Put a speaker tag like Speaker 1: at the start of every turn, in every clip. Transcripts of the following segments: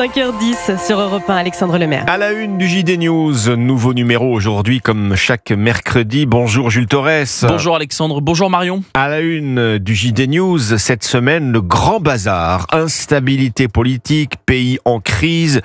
Speaker 1: 5h10 sur Europe 1, Alexandre Lemaire.
Speaker 2: À la une du JD News, nouveau numéro aujourd'hui comme chaque mercredi. Bonjour Jules Torres.
Speaker 3: Bonjour Alexandre, bonjour Marion.
Speaker 2: À la une du JD News, cette semaine, le grand bazar. Instabilité politique, pays en crise,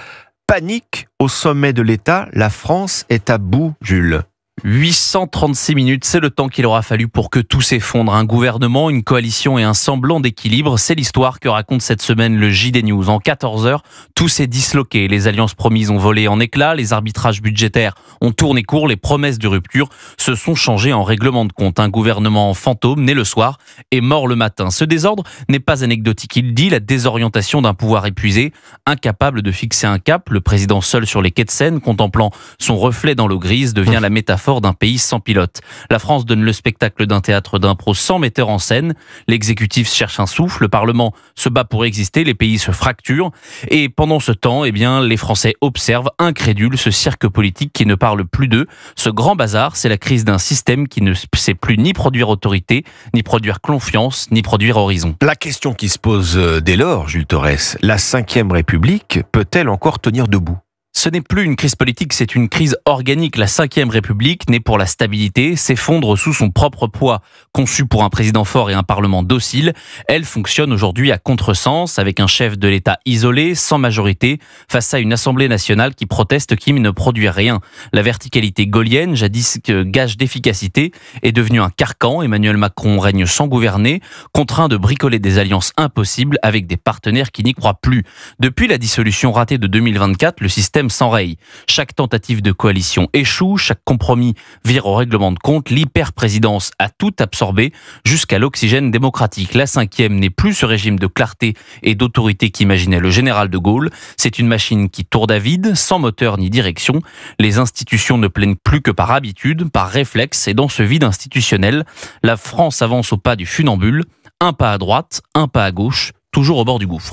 Speaker 2: panique au sommet de l'État. La France est à bout, Jules.
Speaker 3: 836 minutes, c'est le temps qu'il aura fallu pour que tout s'effondre. Un gouvernement, une coalition et un semblant d'équilibre, c'est l'histoire que raconte cette semaine le JD News. En 14 heures, tout s'est disloqué. Les alliances promises ont volé en éclats, les arbitrages budgétaires ont tourné court, les promesses de rupture se sont changées en règlement de compte. Un gouvernement fantôme, né le soir et mort le matin. Ce désordre n'est pas anecdotique. Il dit la désorientation d'un pouvoir épuisé, incapable de fixer un cap. Le président seul sur les quais de Seine, contemplant son reflet dans l'eau grise, devient la métaphore d'un pays sans pilote. La France donne le spectacle d'un théâtre d'impro sans metteur en scène. L'exécutif cherche un souffle, le Parlement se bat pour exister, les pays se fracturent. Et pendant ce temps, les Français observent, incrédules, ce cirque politique qui ne parle plus d'eux. Ce grand bazar, c'est la crise d'un système qui ne sait plus ni produire autorité, ni produire confiance, ni produire horizon.
Speaker 2: La question qui se pose dès lors, Jules Torres, la Ve République peut-elle encore tenir debout ?
Speaker 3: Ce n'est plus une crise politique, c'est une crise organique. La Ve République, née pour la stabilité, s'effondre sous son propre poids. Conçue pour un président fort et un parlement docile, elle fonctionne aujourd'hui à contresens, avec un chef de l'État isolé, sans majorité, face à une Assemblée nationale qui proteste, qui ne produit rien. La verticalité gaulienne, jadis gage d'efficacité, est devenue un carcan. Emmanuel Macron règne sans gouverner, contraint de bricoler des alliances impossibles avec des partenaires qui n'y croient plus. Depuis la dissolution ratée de 2024, le système s'enraye. Chaque tentative de coalition échoue, chaque compromis vire au règlement de compte, l'hyper-présidence a tout absorbé jusqu'à l'oxygène démocratique. La Ve n'est plus ce régime de clarté et d'autorité qu'imaginait le général de Gaulle. C'est une machine qui tourne à vide, sans moteur ni direction. Les institutions ne plaignent plus que par habitude, par réflexe, et dans ce vide institutionnel, la France avance au pas du funambule, un pas à droite, un pas à gauche, toujours au bord du gouffre.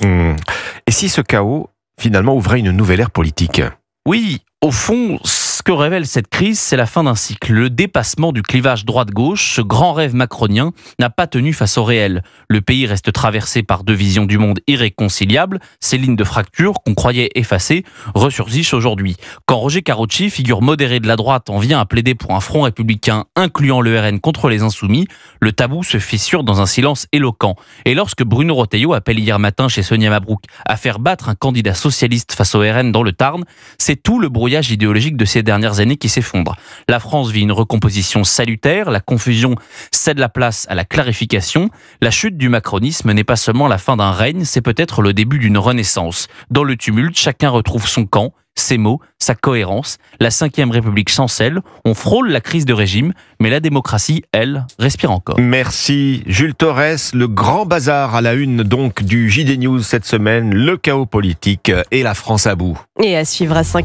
Speaker 2: Et si ce chaos finalement ouvrait une nouvelle ère politique?
Speaker 3: Oui, au fond, ce que révèle cette crise, c'est la fin d'un cycle. Le dépassement du clivage droite-gauche, ce grand rêve macronien, n'a pas tenu face au réel. Le pays reste traversé par deux visions du monde irréconciliables. Ces lignes de fracture, qu'on croyait effacées, ressurgissent aujourd'hui. Quand Roger Karoutchi, figure modérée de la droite, en vient à plaider pour un front républicain incluant le RN contre les insoumis, le tabou se fissure dans un silence éloquent. Et lorsque Bruno Retailleau appelle hier matin chez Sonia Mabrouk à faire battre un candidat socialiste face au RN dans le Tarn, c'est tout le brouillage idéologique de ces dernières années qui s'effondre. La France vit une recomposition salutaire, la confusion cède la place à la clarification. La chute du macronisme n'est pas seulement la fin d'un règne, c'est peut-être le début d'une renaissance. Dans le tumulte, chacun retrouve son camp, ses mots, sa cohérence. La Ve République chancelle, on frôle la crise de régime, mais la démocratie, elle, respire encore.
Speaker 2: Merci Jules Torres. Le grand bazar à la une donc du JD News cette semaine, le chaos politique et la France à bout.
Speaker 1: Et à suivre à 5